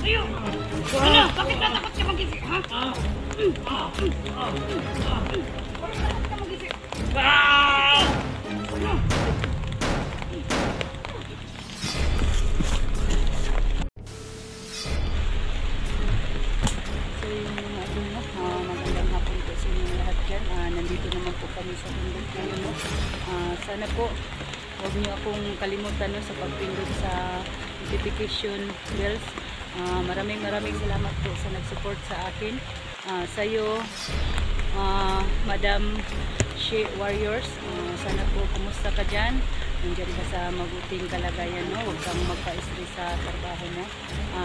Tayo! Ano? Bakit natakot ka magising? Ha? Bakit natakot ka magising? Ano? So yung mga magandang hapon po sa inyo lahat dyan. Nandito naman po kami sa bundok ngayon. Sana po huwag niyo akong kalimutan sa pagpindot sa notification bells. Maraming salamat po sa nag-support sa akin. Sa'yo, Madam She Warriors, sana po kumusta ka dyan? Nandiyan ka sa mabuting kalagayan, no? Huwag kang magpa-stress sa trabaho mo.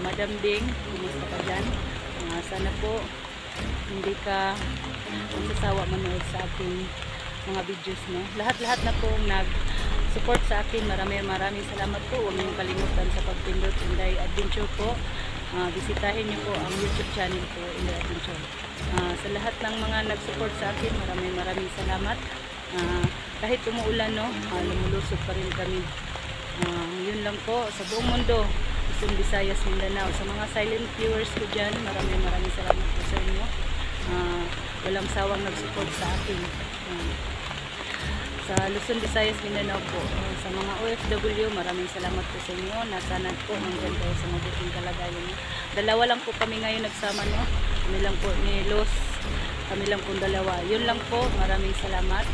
Madam Ding, kumusta ka dyan? Sana po hindi ka magsasawa manood sa aking mga videos, no? Lahat na po nag-support sa akin. Maraming salamat po. Huwag niyong kalimutan sa pagpindot Inday Adventure po. Bisitahin niyo po ang YouTube channel po, Inday Adventure. Sa lahat ng mga nag-support sa akin, maraming salamat. Kahit umuulan, no, lumulusog pa rin kami. Yun lang po sa buong mundo, Luzon, Visayas, Mindanao. Sa mga silent viewers ko dyan, maraming salamat po sa inyo. Walang sawang nag-support sa akin. Sa Luzon, Visayas, Mindanao po. Sa mga OFW, maraming salamat po sa inyo. Sana po nandyan kayo sa mabuting kalagayan. Dalawa lang po kami ngayon nagsama, no? Kami lang po ni Los. Kami lang po dalawa. Yun lang po. Maraming salamat.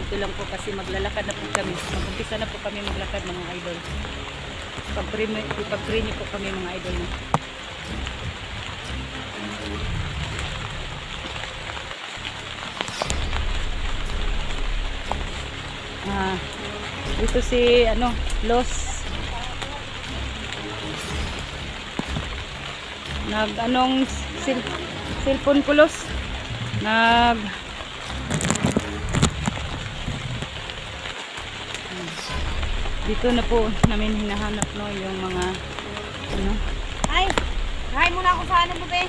Ito lang po kasi maglalakad na po kami. Mag-umpisa na po kami maglakad, mga idol. Ipag-pray niyo po kami, mga idol. No? Ito si Los cellphone ko, Los dito na po namin hinahanap, no, yung mga Hi muna ako sa bube.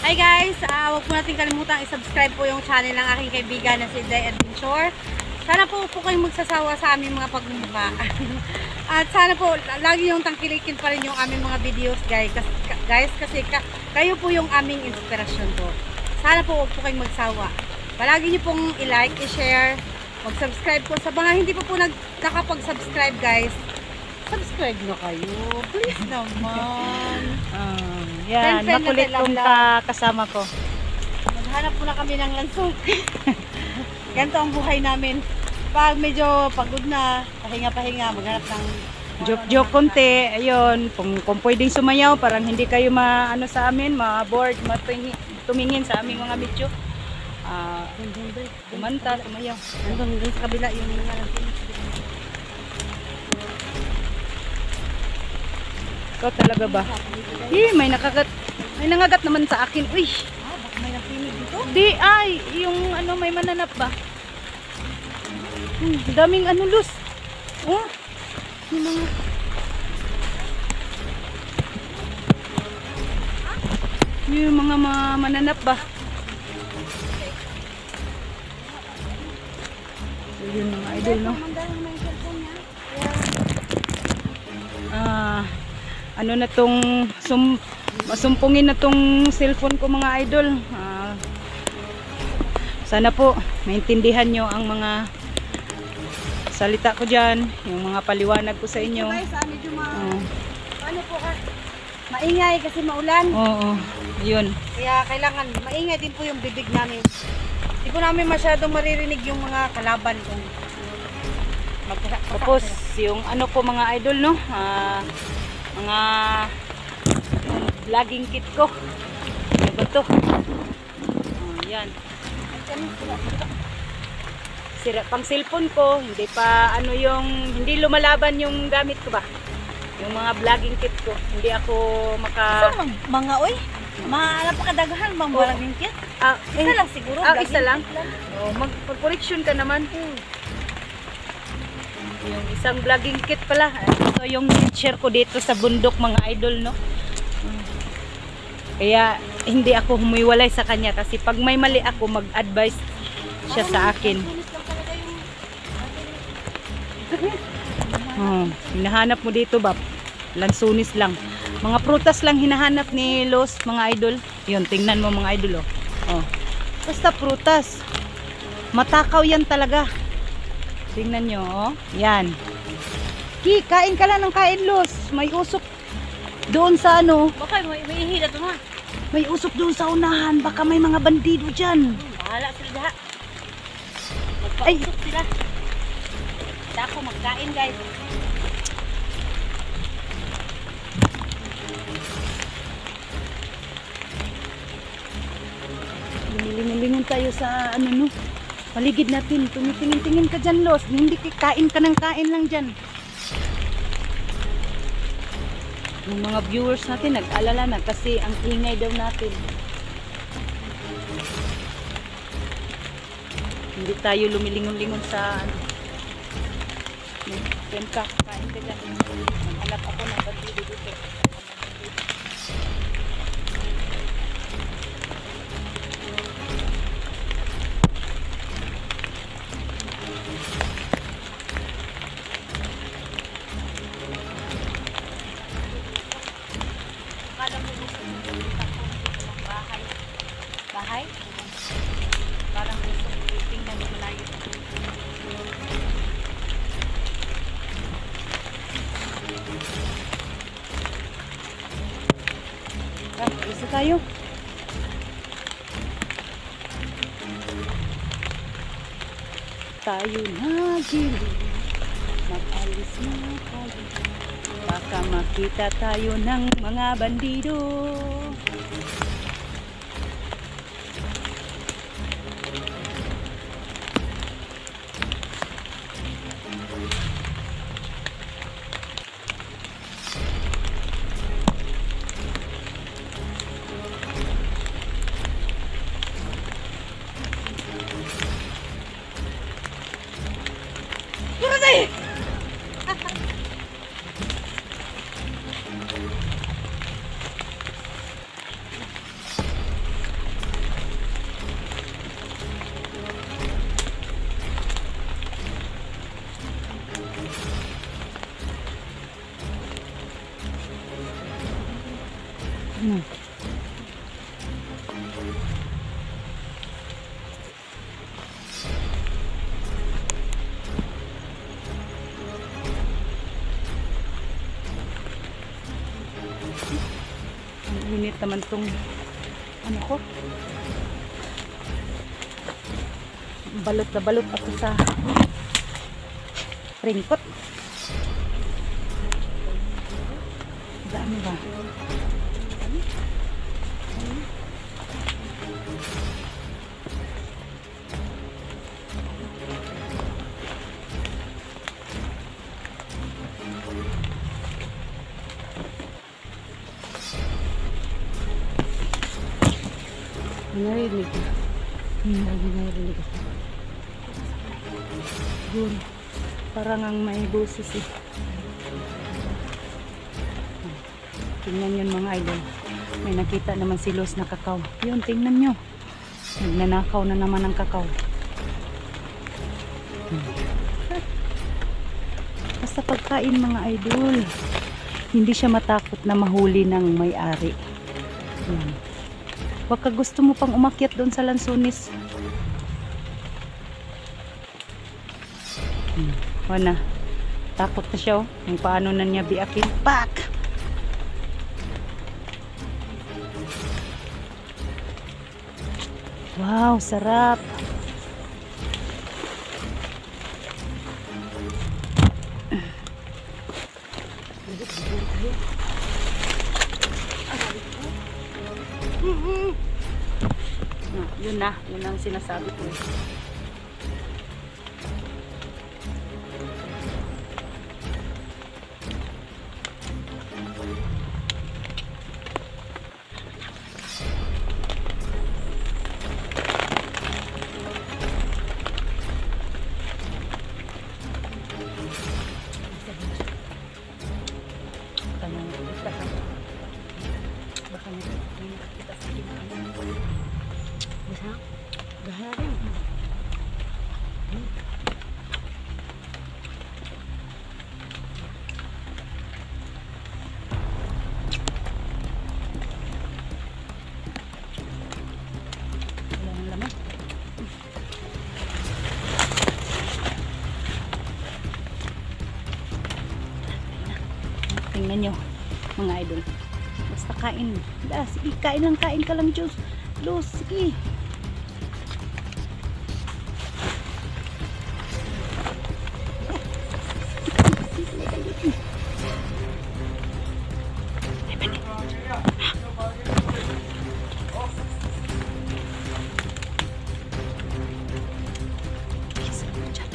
Hi guys, huwag po natin kalimutan i-subscribe po yung channel ng aking kaibigan na si Inday Adventure. Sana po kayong magsasawa sa aming mga pagmumukha. At sana po lagi yung tangkilikin pa rin yung aming mga videos, guys. Kasi kayo po yung aming inspirasyon po. Sana po huwag po kayong magsawa. Palagi nyo pong i-like, i-share, mag-subscribe po. Sa mga hindi po nakapag-subscribe, guys, subscribe na kayo. Please naman. Yan, makulit kong kasama ko. Maghanap muna kami ng lansong. Ganito ang buhay namin. Pag medyo pagod na, pahinga, maghanap ng joke konti. Ayun, kung pwedeng sumayaw, parang hindi kayo sa amin, ma-board, tumingin sa aming mga video. Kumanta, sumayaw. Hanggang sa kabila yung mga lansong. Ikaw talaga ba? May nangagat naman sa akin. Uy! Baka may napinig dito? Di, yung may mananap ba? Daming Luz. Oh, yung mga mananap ba? So, yun mga idol, no? Na tong masumpungin na tong cellphone ko, mga idol. Sana po maintindihan nyo ang mga salita ko dyan, yung mga paliwanag ko sa inyo. Medyo maingay kasi maulan. Oo, yun. Kaya kailangan maingay din po yung bibig namin. Hindi po namin masyadong maririnig yung mga kalaban kung tapos yung ko, mga idol, no, mga vlogging kit ko. Ano ba to? Yan. Sira pang cellphone ko, hindi pa hindi lumalaban yung gamit ko ba? Yung mga vlogging kit ko, hindi ako mga napakadagahan bang vlogging kit? Isa lang siguro. Isa lang. Mag-correction ka naman. Yung isang vlogging kit pala. Ito yung share ko dito sa bundok, mga idol, no. Kaya hindi ako humiwalay sa kanya kasi pag may mali ako, mag-advise siya sa akin. Hinahanap mo dito ba? Lansunis lang. Mga prutas lang hinahanap ni Los, mga idol. Yun, tingnan mo mga idol, oh. Oh. Basta prutas. Matakaw yan talaga. Tingnan nyo, oh. Yan. Kain ka lang ng kain, Los. May usok doon sa ano. Baka may ihila to, ma. May usok doon sa unahan. Baka may mga bandido dyan. Bahala sila diha. Ay. Magpausok sila. Dako magkain, guys. Lingon tayo sa ano no. Paligid natin. Tumitingin-tingin ka dyan, Los. Hindi kain ka ng kain lang dyan. Yung mga viewers natin nag-alala na kasi ang ingay daw natin. Hindi tayo lumilingon-lingon sa ano. Yan ka, kain ka dyan. Naghanap ako ng bandido dito. Kala mo gusto mo ng bahay. Bahay? Parang gusto mo tingnan mo malayo. Isa tayo. Tayo na gili. Mag-alis na tayo. Baka makita tayo ng mga bandido. Ano? Ang init naman tong ano ko. Balot na balot ako sa raincoat. Dami ba? Narinig ka. Narinig ka. Yun. Parang ang may boses eh. Tingnan yun mga idol. May nakita naman si Los na kakao. Yun, tingnan nyo. Nagnanakaw na naman ang kakao. Basta pagkain mga idol. Hindi siya matakot na mahuli ng may-ari. Yan. Baka gusto mo pang umakyat doon sa lansunis. Wala. Takot na siya, oh. Kung paano na niya biakin. Pak! Wow, sarap. Yun ang sinasabi ko. Baka nakita sa akin. Basta? Bahala rin. tingnan nyo mga idol. Basta kain. Sige, kain ka lang Diyos. Los, sige.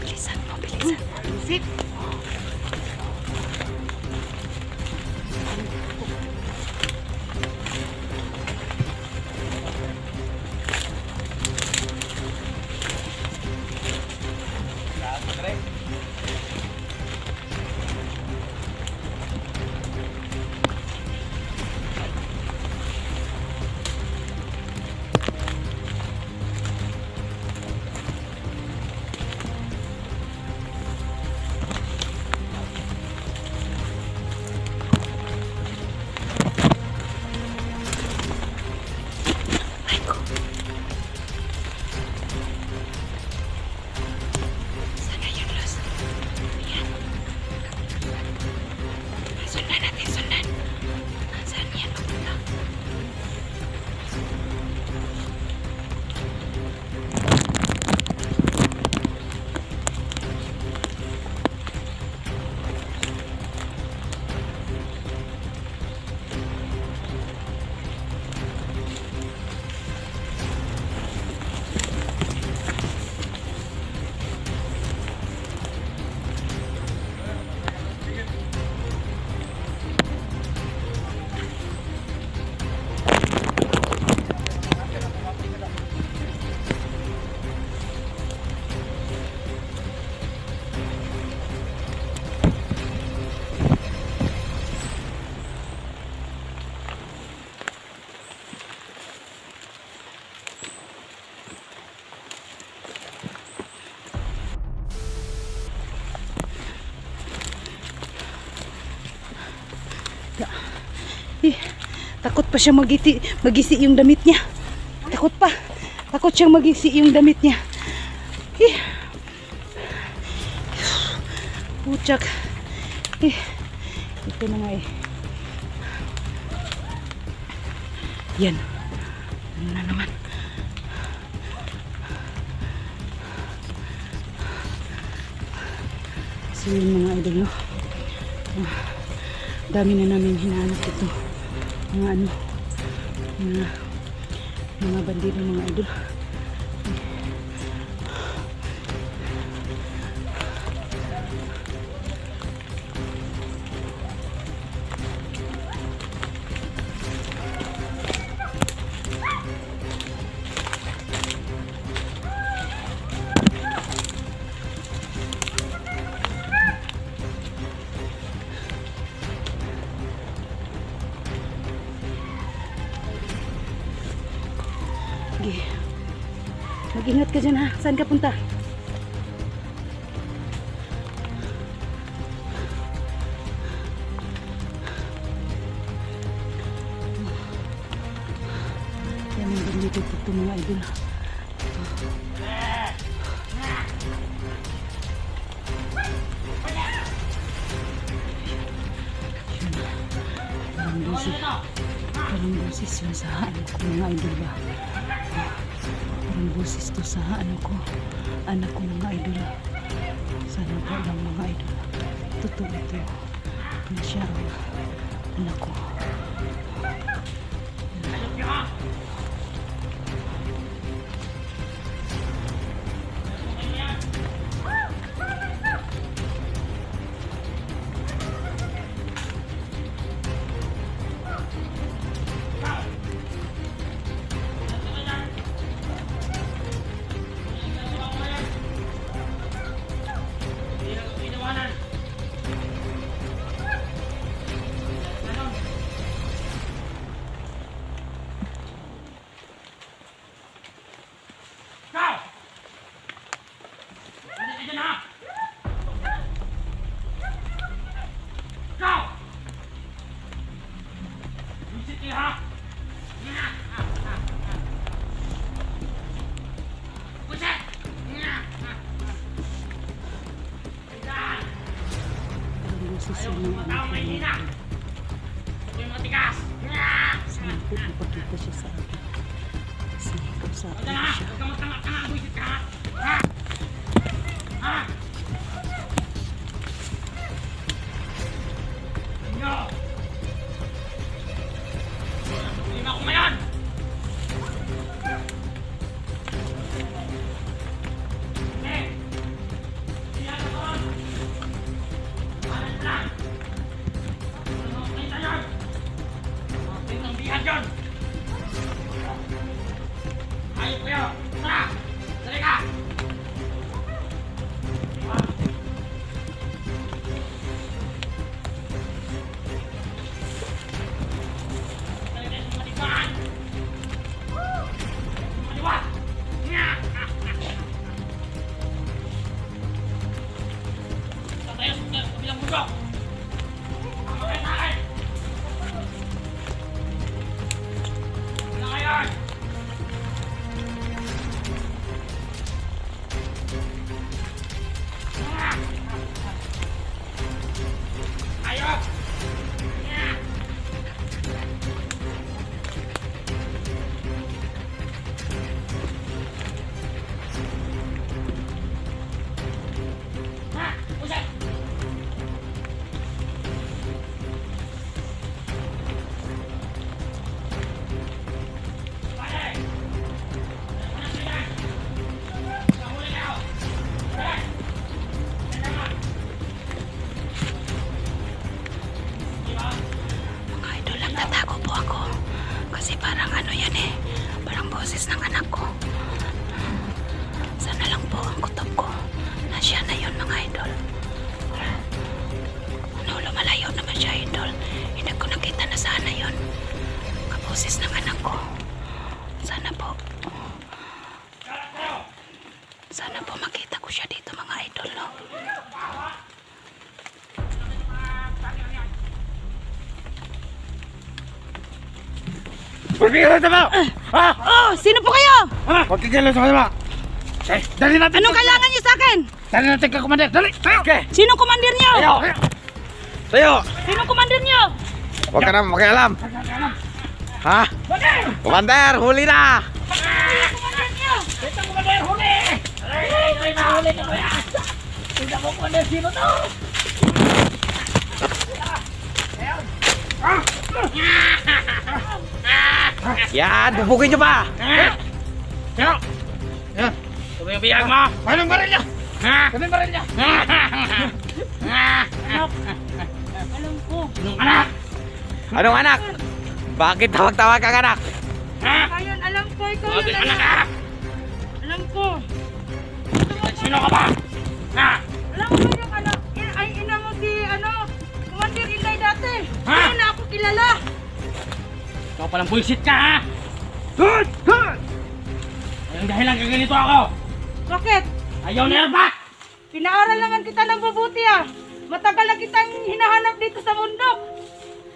Bilisan mo. Bilisan. Takot pa siya magisi yung damit niya. Takot pa. Takot siyang magisi yung damit niya. Puchak. Ito na nga eh. Yan. Ano na naman. So yun mga idol, no? Dami na namin hinahanap ito. Mga mga bandido mga idol. Mag-ingat ka dyan ha. Saan ka punta? Yan ang ganito ito mga idol. Parang boses yun sa ano ko mga idol ba? Parang boses to sa ano ko, anak ko mga idol. Sana po lang mga idol. Totoo ito na siya ang anak ko. Sana po ipakita siya sa akin. Kasi kausapin siya. boses ng anak ko. Sana lang po ang kutob ko na siya na yun, mga idol. Ano, lumalayo naman siya, idol. Hindi ko nakita na sana yun. Kaboses ng anak ko. Sana po. Sana po makita ko siya dito, mga idol, no? Pagkikilan mo! Ha? Oh, sino po kayo? Ha? Pagkikilan sa kanila! Okay, dali natin! Anong kailangan niyo sa akin? Dali natin ka, Commander! Dali! Tayo! Okay! Sinong commander niyo? Tayo! Tayo! Sinong commander niyo? Huwag ka na makialam! Ha? Commander! Huli na! Commander niyo? Ito, Commander! Huli! Ay, nahuli na ko yan! Tignan mo, Commander! Sino to? Yan! Bubugin nyo pa! Sino? Yan! Tumibiyag mo! Anong baril niya? Anong baril niya? Alam ko. Anong anak? Anong anak? Bakit tawag-tawag kang anak? Ayun, alam ko. Ikaw Bakit yung anak anak. ka? Alam ko. Sino ka ba? Alam ko yung anak. Ay, ina mo si, Commander Inday dati. Ha? Hindi na ako kilala. Ikaw palang bullshit ka, ha? Good! Good! Ayong dahilan ka ganito ako. Bakit? Ayaw na yan ba? Pinaaral naman kita ng mabuti ah. Matagal na kitang hinahanap dito sa bundok.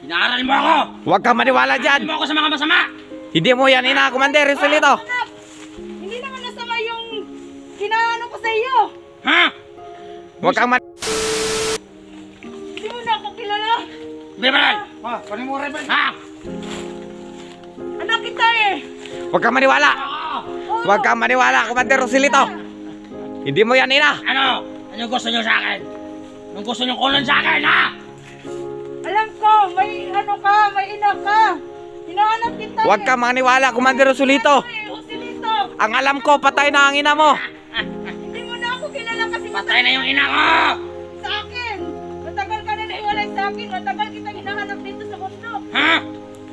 Inaaral mo ako. Huwag kang maniwala dyan. Hindi mo ako sa mga masama. Hindi mo yan, ina, Commander. Solito. Anak, hindi naman nasama yung hinahanap ko sa iyo. Ha? Huwag kang Hindi mo na ako kilala. Bibaran! Ha? Panin mo rin ba? Ha? Anak kita eh. Huwag kang maniwala. Oo. Huwag kang maniwala, Commander Rosilito. Hindi mo yan, ina. Ano? Anong gusto nyo sa akin? Anong gusto nyo kulon sa akin, ha? Alam ko, may may ina ka. Hinahanap kita Huwag kang maniwala, Commander Rosilito. Usilito. Ang alam ko, patay na ang ina mo. Hindi mo na ako kilala kasi Patay na yung ina ko! sa akin. Matagal ka na naiwalay sa akin. Matagal kitang hinahanap dito sa bundok. Ha?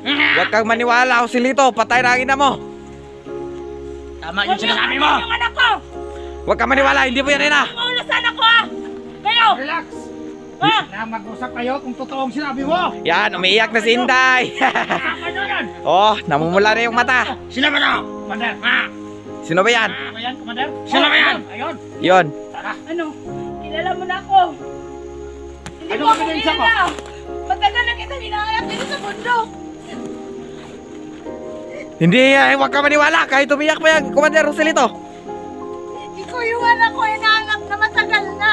Huwag kang maniwala, Rosilito. Patay na ang ina mo. Tama yung sinasabi mo! Yung anak ko. Huwag kang maniwala, hindi mo yan, ina. Maulo sa anak ko ah. Kayo. Relax! Ha? Na mag-usap kayo kung totoong sinabi mo! Yan, umiiyak na si Inday. Ano yan? Oh, namumula na yung mata. Sino ba to? Commander! Ha? Sino ba yan? Ano yan, Commander? Sino ba yan? Ayun! Yon. Ano? Kilala mo na ako. Hindi Ano mo ako ebidensya mo? kilala. Matagal na kita hinahanap dito sa bundok. Hindi, huwag kang maniwala. Kahit umiyak pa yan, Commander Rosilito. Ikaw yung anak ko hinahanap na matagal na.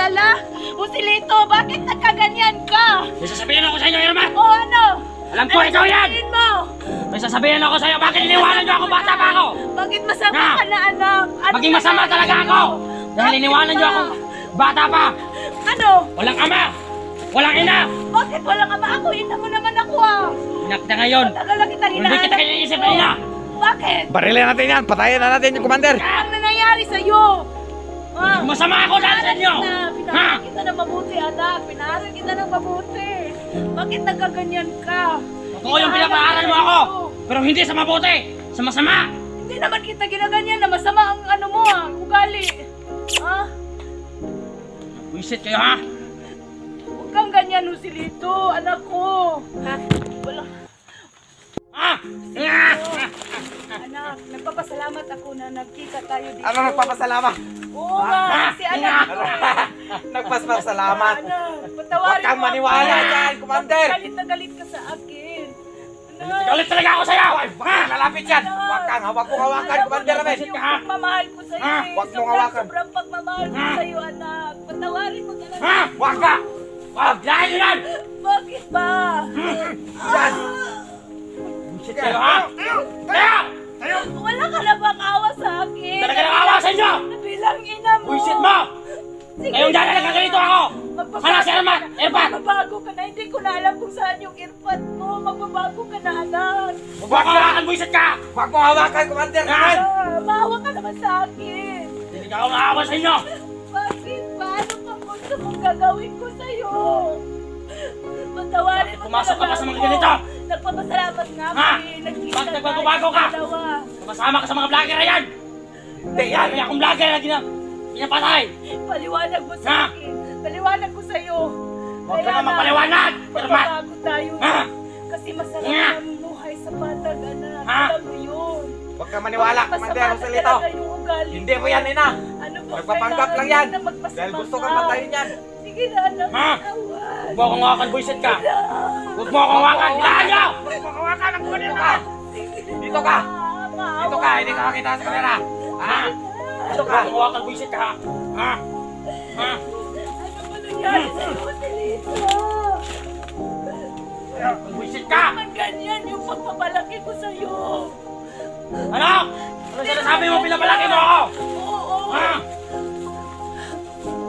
kilala? Usilito, bakit nagkaganyan ka? May sasabihin ako sa inyo, Irma! O ano? Alam ko, ikaw yan! sasabihin mo? May sasabihin ako sa iyo, bakit iniwanan niyo ako bata pa ako? Bakit masama Na! ka na anak? Ano Maging masama nangyari talaga sa'yo? ako! Dahil Bakit iniwanan niyo ba? ako bata pa! Ano? Walang ama! Walang ina! Bakit walang ama ako? Ina mo naman ako ah! Pinakita ngayon! Tagal lang kita Hindi kita hinahanap. kiniisip na ina! Bakit? Barilin natin yan. Patayin na natin yung commander. Ang nangyayari sa'yo? Ah, Masama ako dahil sa inyo! Ha? Pinaharal kita ng mabuti, anak. Pinaharal kita ng mabuti. Bakit nagkaganyan ka? Totoo yung pinapaaral mo ako! Pero hindi sa mabuti! Sa masama! Hindi naman kita ginaganyan na masama ang ano mo ah, ugali. Ah, Wisit kayo ha! huwag kang ganyan, Usilito, anak ko. Ha? Wala. Ha? Anak, nagpapasalamat ako na nagkita tayo dito. Ano nagpapasalamat? Oo nga, kasi anak ko. Nagpapasalamat. Anak, Huwag patawarin kang mo ako. maniwala dyan, commander. Galit na galit ka sa akin. Anak. Galit talaga ako sa'yo! Malapit yan. Huwag kang hawak mong hawakan, commander namin. Yung pagmamahal ko sa'yo Ha? eh. Huwag mong hawakan. Sobrang pagmamahal ko Ha? sa'yo, anak. Patawarin mo talaga. Ha? Huwag ka! Huwag! Dahil yan! Bakit ba? Yan. Wisit kayo ha! Kaya! Wala ka na bang awa sa akin? Talaga nang awa sa inyo! Bilang ina mo. Wisit mo! Sige, Ngayong dahil nagkaganito ako! magbabago Hala si Irma! Irma! Magbabago ka na. Hindi ko na alam kung saan yung earpad mo. Magbabago ka na, anak. Huwag ka hawakan! Wisit ka! Huwag mong hawakan, commander namin. Maawa ka naman sa akin. Hindi ka ako naawa sa inyo! Bakit ba? Ano pa gusto mong gagawin ko sa'yo? Patawarin mo Pumasok ka pa sa mga ako. ganito? Nagpapasalamat nga ako Ha? eh. Nagkita Bakit tayo nagbabago ka? dalawa. Sumasama ka sa mga vlogger na yan! Hindi yan! May akong vlogger na pinapatay! Paliwanag mo Ha? sa akin. Paliwanag ko sa'yo. Huwag ka na magpaliwanag! Irma! Magbabago tayo. Ha? Kasi masarap Ha? ang buhay sa patag, anak. Ha? Alam mo yun. Huwag kang maniwala, commander Masama Joselito. talaga yung ugali. Hindi mo yan, ina. Ano ba? Nagpapanggap lang yan. Na magpasama Dahil gusto ka? kang patayin yan. Sige na, anak. Ha? Awan. Huwag mo akong hawakan! Wisit ka! Huwag mo akong hawakan! Hilaan niyo! Huwag mo akong hawakan! Ang kunin ka! Dito ka. Dito ka, hindi ka makita sa kamera. Ha? Dito ka. Huwag mo hawakan! Wisit ka! Ha? Ha? Ano ba nangyari sa'yo, Joselito? Wisit ka! Naman ganyan yung pagpapalaki ko sa'yo. Ano? Ano sinasabi mo? Pinapalaki mo ako! Oo. Ha?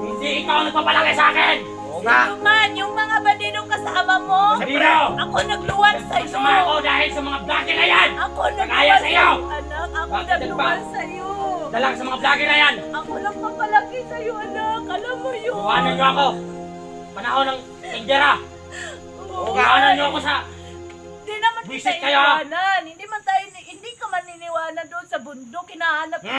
Hindi ikaw ang nagpapalaki sa akin! Oo nga. Sino man, yung mga bandidong kasama mo, Sino? ako nagluwan sa'yo. Masama ako dahil sa mga vlogger na yan! Ako Kagaya nagluwan sa'yo! anak. Ako Bakit nagluwan nagpa- sa'yo. Dalang sa mga vlogger na yan! Ako nagpapalaki sa'yo, anak. Alam mo yun. Iwanan niyo ako! Panahon ng tindera! Oo. Iwanan niyo ako sa... Hindi naman kita Visit kayo, ha? iniwanan. Hindi ka man iniwanan doon sa bundok. Hinahanap kita